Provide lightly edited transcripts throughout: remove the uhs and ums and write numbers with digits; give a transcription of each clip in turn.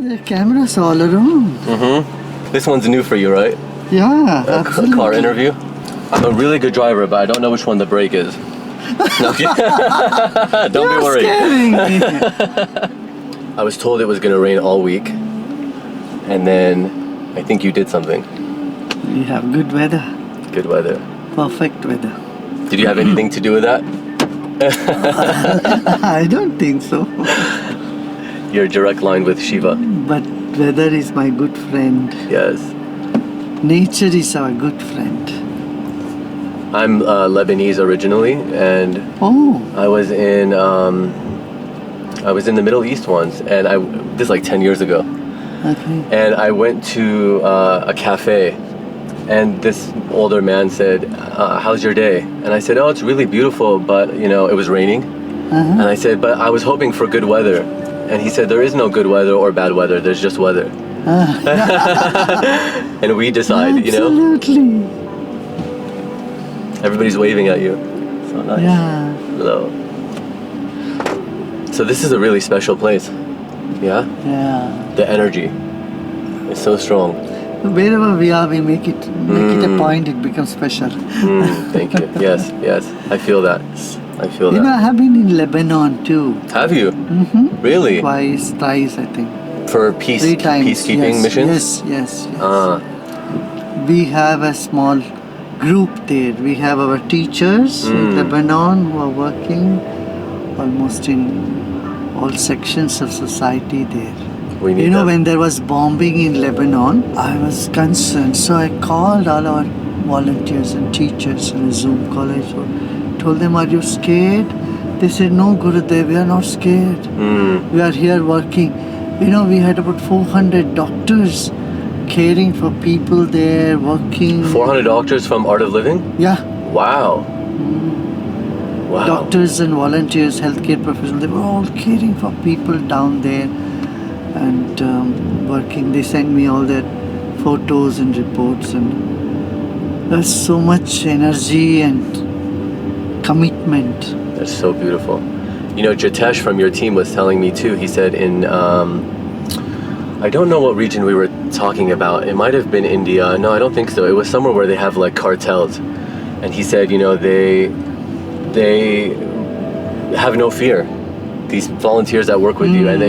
Oh, there are cameras all around. Mm-hmm. This one's new for you, right? Yeah, absolutely. Car interview. I'm a really good driver, but I don't know which one the brake is. No, don't be worried. Scaring me. I was told it was going to rain all week, and then I think you did something. We have good weather. Good weather. Perfect weather. Did you have anything to do with that? I don't think so. Your direct line with Shiva. But weather is my good friend. Yes. Nature is our good friend. I'm Lebanese originally, and I was in the Middle East once, and this is like 10 years ago. Okay. And I went to a cafe, and this older man said, "How's your day?" And I said, "Oh, it's really beautiful, but it was raining." And I said, "But I was hoping for good weather." And he said, "There is no good weather or bad weather. There's just weather." And we decide, Absolutely. Everybody's waving at you. So nice. Yeah. Hello. So this is a really special place. Yeah? Yeah. The energy is so strong. Wherever we are, we make it a point, it becomes special. Thank you. Yes. I feel that. I have been in Lebanon too. Have you? Mm-hmm. Really? Thrice, I think. For 3 times. peacekeeping missions? Yes. We have a small group there. We have our teachers in Lebanon who are working almost in all sections of society there. We need when there was bombing in Lebanon, I was concerned. So I called all our volunteers and teachers in a Zoom call. I told them, "Are you scared?" They said, "No, Gurudev, we are not scared. We are here working." We had about 400 doctors caring for people there, working. 400 doctors from Art of Living? Yeah. Wow. Wow. Doctors and volunteers, healthcare professionals, they were all caring for people down there and working. They sent me all their photos and reports, and there's so much energy and commitment. That's so beautiful. Jitesh from your team was telling me too. He said I don't know what region we were talking about. It might have been India. No, I don't think so. It was somewhere where they have like cartels. And he said, they have no fear. These volunteers that work with you, and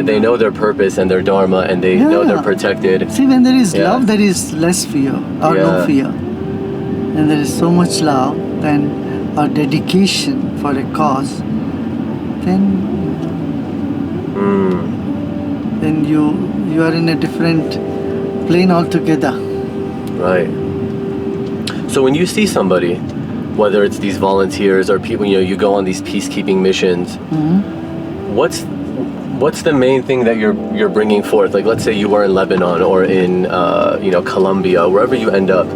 they know their purpose and their dharma, and they know they're protected. See, when there is love, there is less fear or no fear. And there is so much love, then our dedication for a cause, then you are in a different plane altogether. Right. So when you see somebody, whether it's these volunteers or people, you go on these peacekeeping missions, what's the main thing that you're bringing forth? Like, let's say you were in Lebanon or in Colombia, wherever you end up.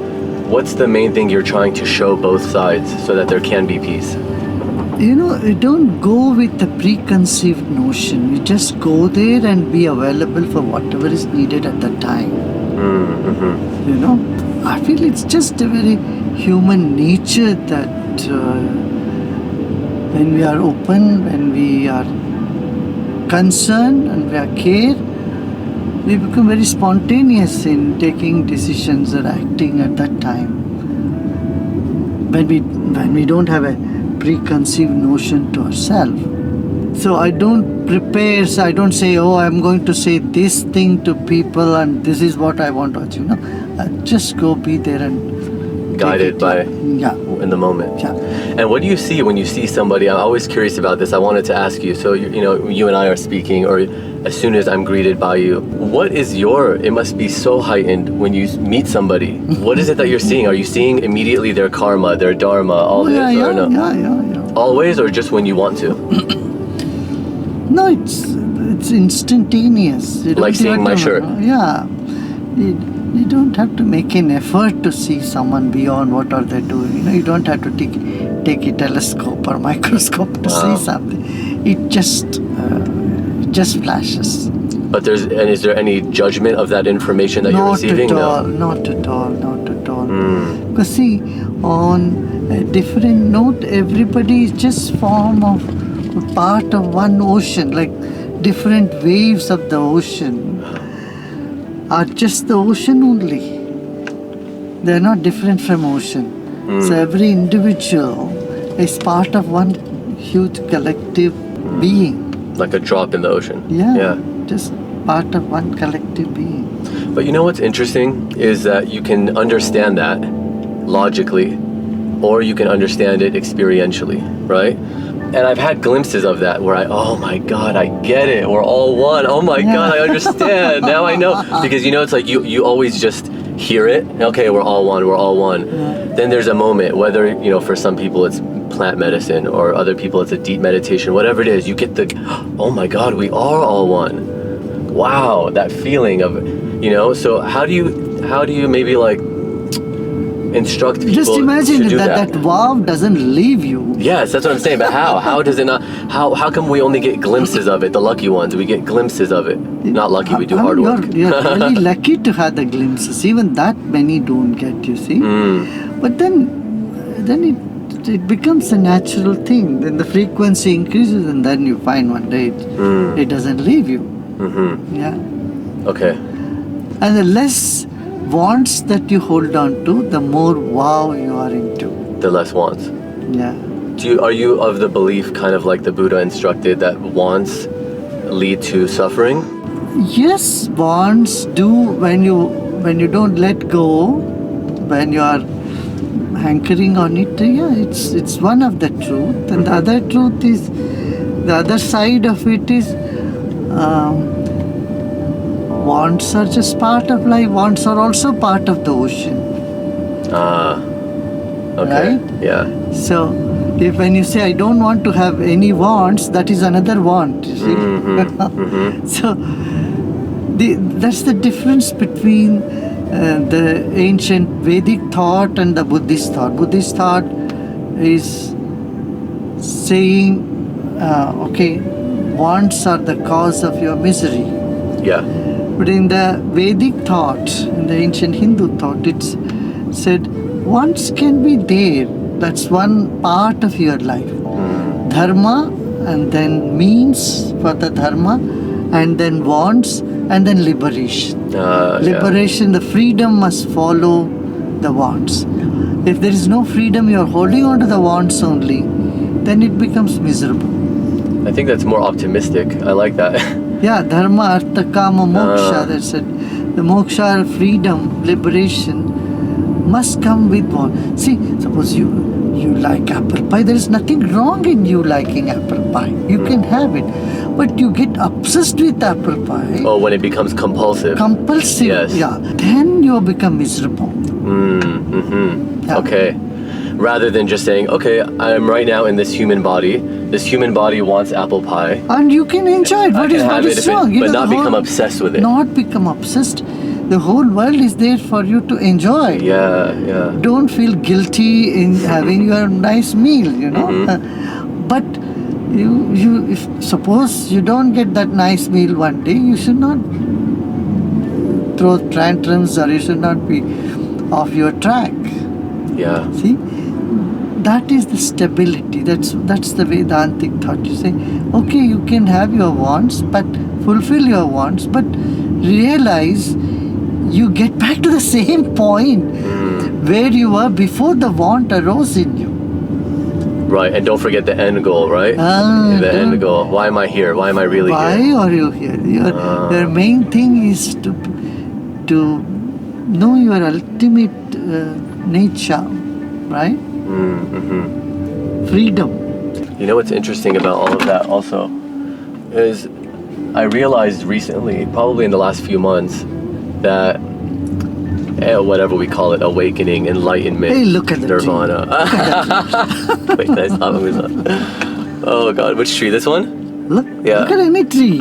What's the main thing you're trying to show both sides so that there can be peace? You don't go with the preconceived notion. You just go there and be available for whatever is needed at the time. I feel it's just a very human nature that when we are open, when we are concerned and we are care, we become very spontaneous in taking decisions or acting at that time. When we don't have a preconceived notion to ourselves. So I don't prepare, so I don't say, I'm going to say this thing to people and this is what I want to achieve. No, I just go be there and guided by in the moment. Yeah. And what do you see when you see somebody? I'm always curious about this. I wanted to ask you. So you and I are speaking, or as soon as I'm greeted by you, what is it must be so heightened when you meet somebody. What is it that you're seeing? Are you seeing immediately their karma, their dharma, all this? Or no? Yeah. Always, or just when you want to? No, it's instantaneous. Like seeing my shirt. Yeah. You don't have to make an effort to see someone beyond what are they doing. You don't have to take a telescope or microscope to see something. It just flashes. But is there any judgment of that information that you're receiving? Not at all. Because see, on a different note, everybody is just part of one ocean. Like different waves of the ocean are just the ocean only. They are not different from ocean. So every individual is part of one huge collective being. Like a drop in the ocean. Yeah, just part of one collective being. But you know what's interesting is that you can understand that logically, or you can understand it experientially, right? And I've had glimpses of that where oh my God, I get it. We're all one. Oh my God, I understand. Now I know. Because it's like you always just hear it. Okay, we're all one. We're all one. Then there's a moment, whether, for some people it's plant medicine or other people it's a deep meditation, whatever it is, you get the, oh my God, we are all one. Wow, that feeling of, so how do you maybe like instruct people just imagine to do that wow doesn't leave you. Yes, that's what I'm saying. But how does it not? How come we only get glimpses of it? The lucky ones, we get glimpses of it. Not lucky, we do hard work. You're really lucky to have the glimpses. Even that many don't get, you see. But then it becomes a natural thing. Then the frequency increases, and then you find one day it doesn't leave you. Yeah. Okay. And the less wants that you hold on to, the more wow you are into. The less wants. Yeah. Are you of the belief, kind of like the Buddha instructed, that wants lead to suffering? Yes, wants do when you don't let go, when you are hankering on it. Yeah, it's one of the truth, and the other truth is, the other side of it is, wants are just part of life. Wants are also part of the ocean. Okay. Right? Yeah. So, when you say I don't want to have any wants, that is another want. You see. So, that's the difference between the ancient Vedic thought and the Buddhist thought. Buddhist thought is saying, okay, wants are the cause of your misery. Yeah. But in the Vedic thought, in the ancient Hindu thought, it's said wants can be there. That's one part of your life. Dharma, and then means for the dharma, and then wants, and then liberation. Liberation, the freedom must follow the wants. If there is no freedom, you are holding on to the wants only, then it becomes miserable. I think that's more optimistic. I like that. Yeah, dharma, artha, kama, moksha, that's it. The moksha, freedom, liberation, must come with one. See, suppose you like apple pie, there is nothing wrong in you liking apple pie. You can have it. But you get obsessed with apple pie. Oh, when it becomes compulsive. Compulsive, yes. Yeah. Then you become miserable. Yeah. Okay. Rather than just saying, okay, I'm right now in this human body. This human body wants apple pie. And you can enjoy it. What is wrong? But not become obsessed with it. Not become obsessed. The whole world is there for you to enjoy. Yeah. Don't feel guilty in having your nice meal, But if suppose you don't get that nice meal one day, you should not throw tantrums, or you should not be off your track. Yeah. See? That is the stability. That's the Vedantic thought. You say, okay, you can have your wants, but fulfill your wants, but realize you get back to the same point where you were before the want arose in you. Right, and don't forget the end goal, right? The end goal. Why am I here? Why am I really here? Why are you here? Your main thing is to know your ultimate nature, right? Freedom. You know what's interesting about all of that also is I realized recently, probably in the last few months, that whatever we call it, awakening, enlightenment, hey, look at nirvana. Wait, nice. Oh God, which tree? This one? Look at any tree.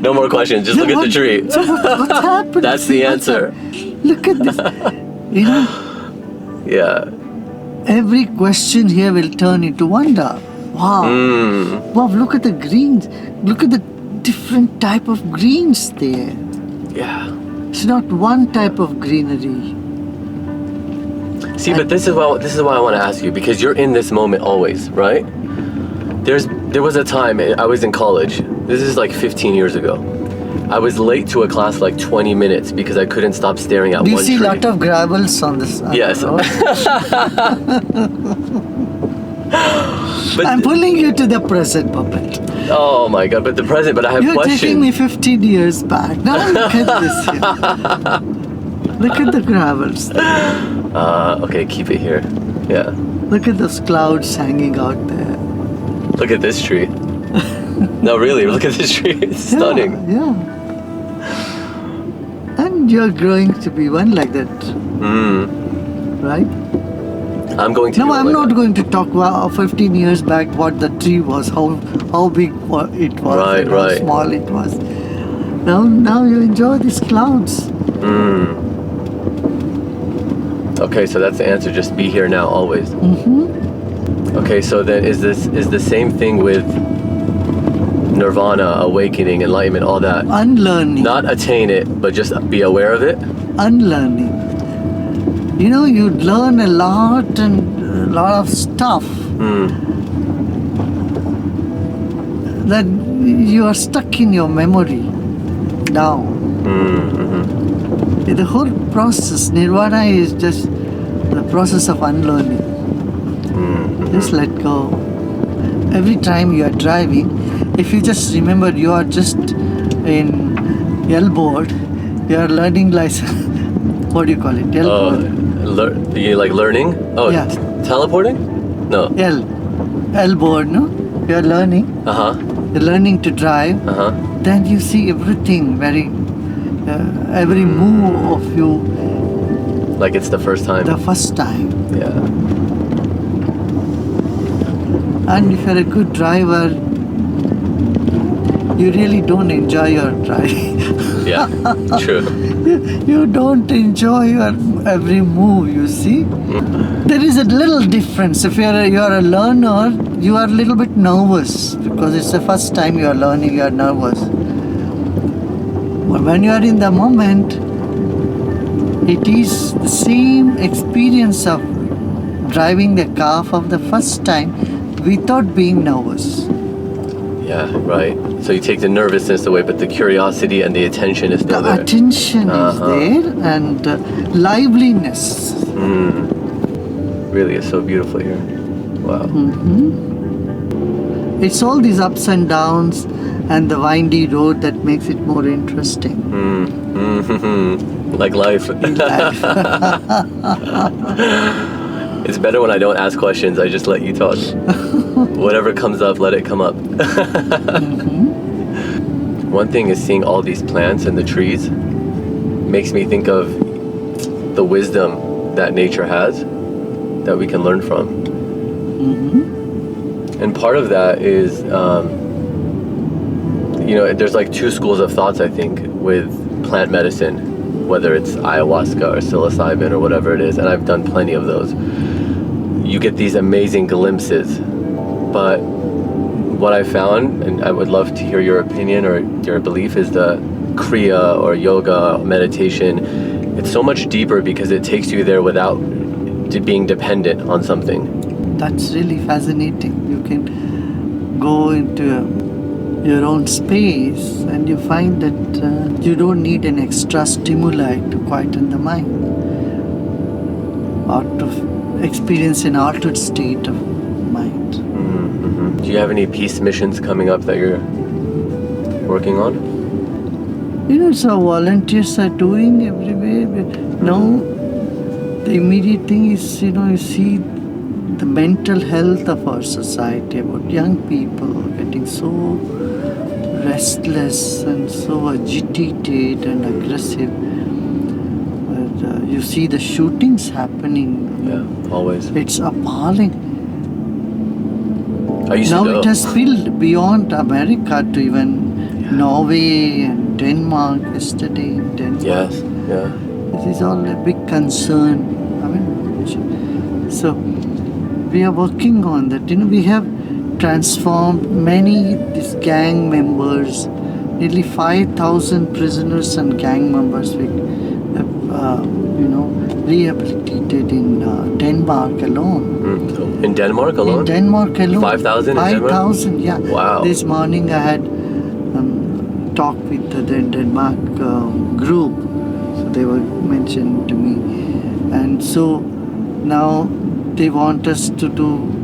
No more questions. Just look at the tree. So what's happening? That's the answer. Look at this. Yeah. Every question here will turn into wonder. Wow. Wow, look at the greens. Look at the different type of greens there. Yeah. It's not one type of greenery. See, but this is why I want to ask you, because you're in this moment always, right? There's There was a time I was in college. This is like 15 years ago. I was late to a class like 20 minutes because I couldn't stop staring at Do you one see a tree. lot of gravels on this? Yes. road? But, I'm pulling you to the present, Puppet. oh my god, but the present, but I have You're questions. taking me 15 years back. Now look at this here. Look at the gravels. Okay, keep it here. Yeah. Look at those clouds hanging out there. Look at this tree. No, really, look at this tree. It's stunning. Yeah. And you're growing to be one like that, right? I'm going to No, do it I'm like not that. going to talk about 15 years back what the tree was, how big it was, Right, and how right. small it was. Now you enjoy these clouds. Okay, so that's the answer. Just be here now, always. Okay, so then is the same thing with nirvana, awakening, enlightenment, all that? Unlearning. Not attain it, but just be aware of it? Unlearning. You know, you learn a lot and a lot of stuff that you are stuck in your memory now. The whole process, nirvana is just the process of unlearning. Just let go. Every time you are driving, if you just remember you are just in L-board, you are learning license. What do you call it? L-board? You like learning? Oh, Yeah. Teleporting? No. L-board, no? You are learning. You're learning to drive. Then you see everything every move of you Like it's the first time. the first time. Yeah. And if you're a good driver, you really don't enjoy your drive. Yeah. True. You don't enjoy your every move, you see. There is a little difference. If you're a learner, you are a little bit nervous because it's the first time you are learning, you are nervous. But when you are in the moment, it is the same experience of driving the car for the first time without being nervous. Yeah, right. So you take the nervousness away, but the curiosity and the attention is still The there. attention is there and liveliness. Really, it's so beautiful here. Wow. It's all these ups and downs and the windy road that makes it more interesting. Like life. It's better when I don't ask questions. I just let you talk. Whatever comes up, let it come up. One thing is seeing all these plants and the trees makes me think of the wisdom that nature has that we can learn from. And part of that is, there's like two schools of thoughts, I think, with plant medicine, whether it's ayahuasca or psilocybin or whatever it is, and I've done plenty of those. You get these amazing glimpses, but what I found, and I would love to hear your opinion or your belief, is the Kriya or yoga, meditation. It's so much deeper because it takes you there without being dependent on something. That's really fascinating. You can go into your own space and you find that you don't need an extra stimuli to quieten the mind or to experience an altered state of mind. Do you have any peace missions coming up that you're working on? So volunteers are doing everywhere. But now, the immediate thing is, you see the mental health of our society, about young people getting so restless and so agitated and aggressive. But, you see the shootings happening. Yeah, always. It's appalling. I used Now to go. it has spilled beyond America to even Norway and Denmark yesterday in Denmark. Yes, yeah. This is all a big concern. So we are working on that. We have transformed many these gang members, nearly 5,000 prisoners and gang members. We have, rehabilitated in Denmark alone. So in Denmark alone? In Denmark alone. 5,000 in Denmark? 5,000, yeah. Wow. This morning I had talked with the Denmark group. So they were mentioned to me. And so now they want us to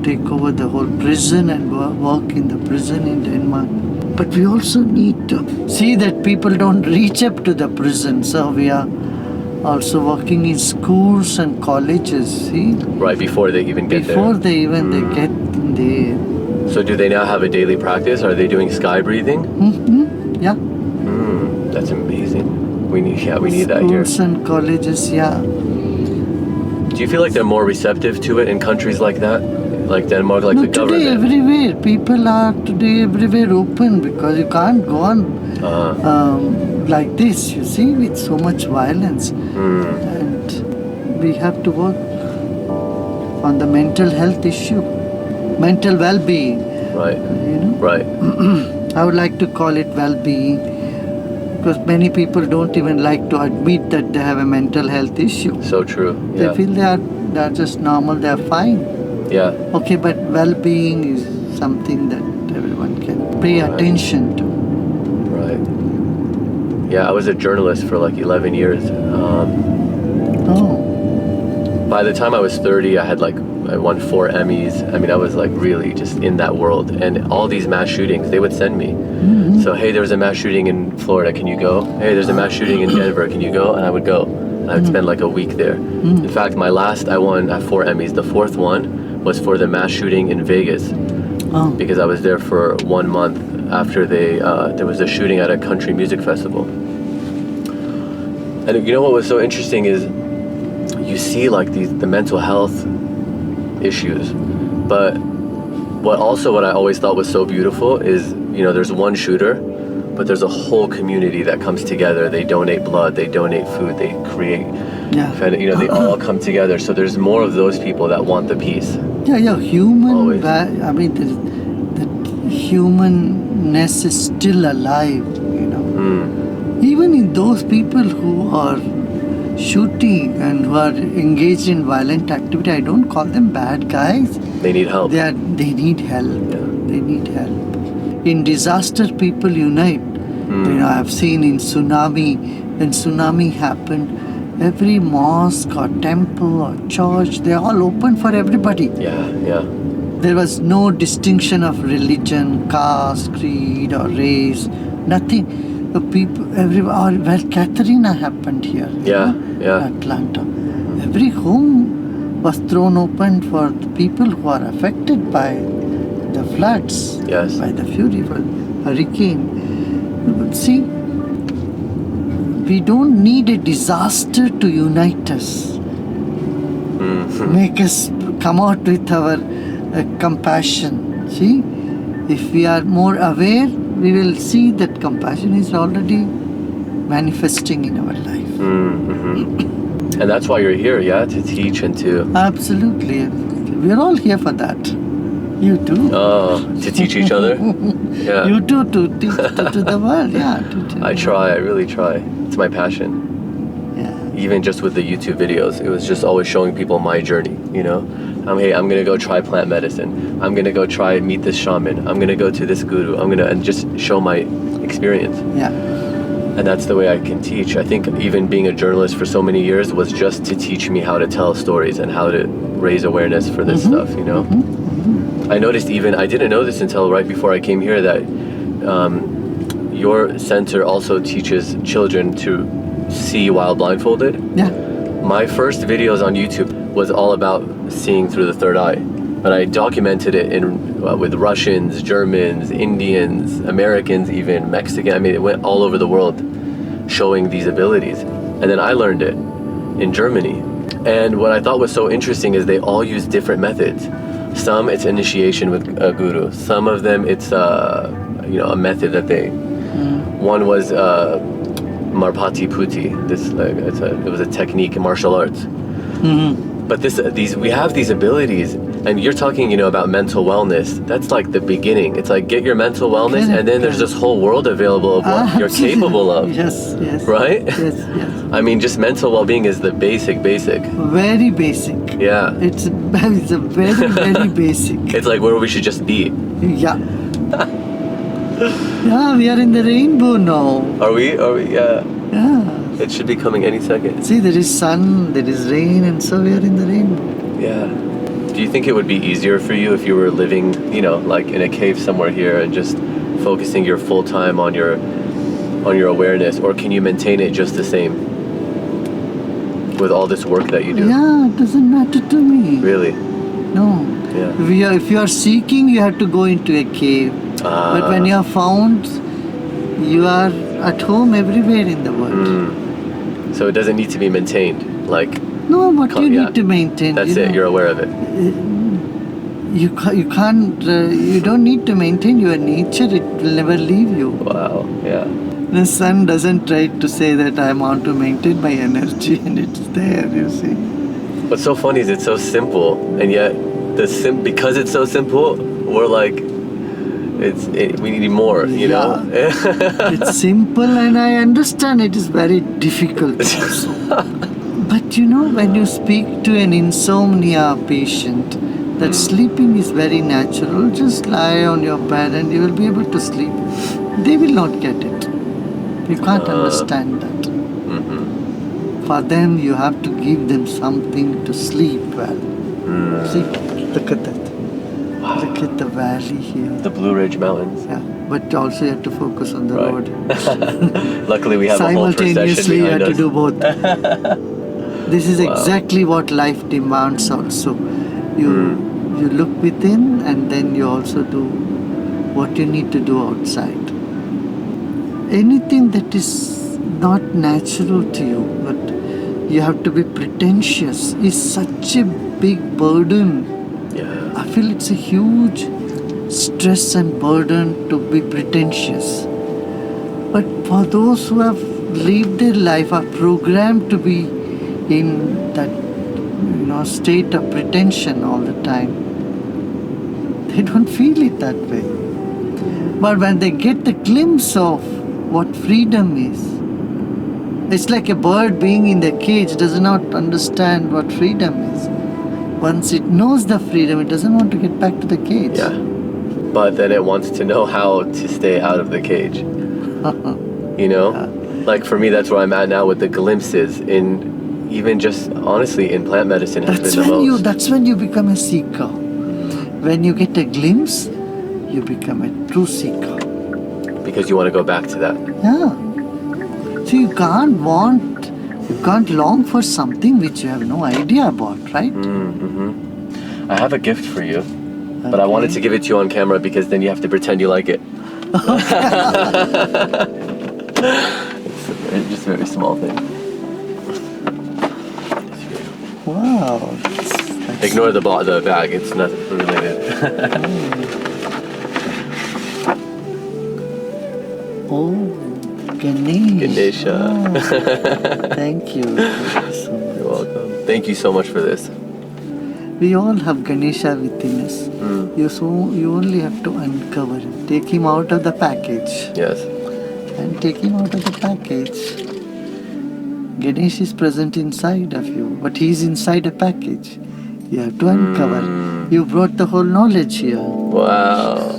take over the whole prison and work in the prison in Denmark. But we also need to see that people don't reach up to the prison. So we are also working in schools and colleges, see? Right, before they even get there. Before they even they get there. So do they now have a daily practice? Are they doing sky breathing? Mm-hmm. Yeah. That's amazing. We need that here. Schools and colleges, yeah. Do you feel like they're more receptive to it in countries like that? Like Denmark, like the government? Today everywhere. People are today everywhere open because you can't go on like this, you see, with so much violence. And we have to work on the mental health issue, mental well-being. Right. You know? Right. I would like to call it well-being because many people don't even like to admit that they have a mental health issue. So true. They feel they are just normal, they are fine. Yeah. Okay, but well-being is something that everyone can pay attention to. Right. Yeah, I was a journalist for like 11 years. By the time I was 30, I won 4 Emmys. I mean, I was like really just in that world. And all these mass shootings, they would send me. So, hey, there's a mass shooting in Florida, can you go? Hey, there's a mass shooting in Denver, can you go? And I would go. I would spend like a week there. In fact, I won 4 Emmys. The 4th one was for the mass shooting in Vegas. Because I was there for 1 month after there was a shooting at a country music festival. And you know what was so interesting is you see like the mental health issues, but what I always thought was so beautiful is, you know, there's one shooter, but there's a whole community that comes together. They donate blood, they donate food, they create, you know, they all come together. So there's more of those people that want the peace. Yeah, I mean, the humanness is still alive, you know. Even in those people who are shooting and who are engaged in violent activity, I don't call them bad guys. They need help. They need help. Yeah. They need help. In disaster, people unite. You know, I've seen in when tsunami happened, every mosque or temple or church, they all open for everybody. Yeah. There was no distinction of religion, caste, creed or race, nothing. The people, where Katrina happened here, Atlanta. Every home was thrown open for the people who are affected by the floods, by the fury of hurricane. But see, we don't need a disaster to unite us, make us come out with our compassion. See, if we are more aware, we will see that compassion is already manifesting in our life. And that's why you're here, to teach and to... Absolutely. We're all here for that. You too. To teach each other? Yeah. You too, to teach to the world, I really try. It's my passion. Yeah. Even just with the YouTube videos, it was just always showing people my journey, you know? Hey, I'm gonna go try plant medicine. I'm gonna go meet this shaman. I'm gonna go to this guru. and just show my experience. Yeah. And that's the way I can teach. I think even being a journalist for so many years was just to teach me how to tell stories and how to raise awareness for this stuff, you know? I noticed I didn't know this until right before I came here, that your center also teaches children to see while blindfolded. Yeah. My first videos on YouTube was all about seeing through the third eye. But I documented it with Russians, Germans, Indians, Americans even, Mexican. I mean, it went all over the world showing these abilities. And then I learned it in Germany. And what I thought was so interesting is they all use different methods. Some it's initiation with a guru. Some of them it's a method that they. One was Marpati Putti. It was a technique in martial arts. But we have these abilities, And you're talking, about mental wellness. That's like the beginning. It's like get your mental wellness, Correct, and then there's this whole world available of what you're Absolutely. capable of. Yes. Right? Yes. I mean, just mental well-being is the basic. Very basic. Yeah. It's a very, very basic. It's like where we should just be. Yeah. Yeah, we are in the rainbow now. Are we? Yeah. Yeah. It should be coming any second. See, there is sun, there is rain, and so we are in the rainbow. Yeah. Do you think it would be easier for you if you were living, like in a cave somewhere here and just focusing your full time on your awareness, or can you maintain it just the same with all this work that you do? Yeah, it doesn't matter to me. Really? No. Yeah. If you are seeking, you have to go into a cave. But when you are found, you are at home everywhere in the world. So it doesn't need to be maintained, like. No, what you need to maintain. That's it. You're aware of it. You can't. You don't need to maintain your nature. It will never leave you. Wow. Yeah. The sun doesn't try to say that I want to maintain my energy, and it's there. You see. What's so funny is it's so simple, and yet because it's so simple, we're like, we need more. You know. It's simple, and I understand it is very difficult also. But when you speak to an insomnia patient, that sleeping is very natural, just lie on your bed and you will be able to sleep. They will not get it. You can't understand that. For them, you have to give them something to sleep well. See, look at that. Wow. Look at the valley here. The Blue Ridge Mountains. Yeah, but also you have to focus on the road. Luckily, we have a whole procession simultaneously you have to do both. This is Wow. exactly what life demands also. You look within, and then you also do what you need to do outside. Anything that is not natural to you, but you have to be pretentious, is such a big burden. Yeah. I feel it's a huge stress and burden to be pretentious. But for those who have lived their life, are programmed to be in that state of pretension all the time, they don't feel it that way. But when they get the glimpse of what freedom is, it's like a bird being in the cage does not understand what freedom is. Once it knows the freedom, it doesn't want to get back to the cage. Yeah. But then it wants to know how to stay out of the cage. Like for me, that's where I'm at now with the glimpses in. Even just honestly in plant medicine has been the most. That's when you become a seeker. When you get a glimpse, you become a true seeker. Because you want to go back to that. Yeah. So you can't long for something which you have no idea about, right? I have a gift for you, but I wanted to give it to you on camera because then you have to pretend you like it. It's just a very small thing. Wow. Ignore the bag, it's not related. Oh, Ganesh. Ganesha. Oh, thank you. You're welcome. Thank you so much for this. We all have Ganesha within us. You only have to uncover him. Take him out of the package. Yes. And take him out of the package. Ganesh is present inside of you, but he is inside a package. You have to uncover. You brought the whole knowledge here. Wow.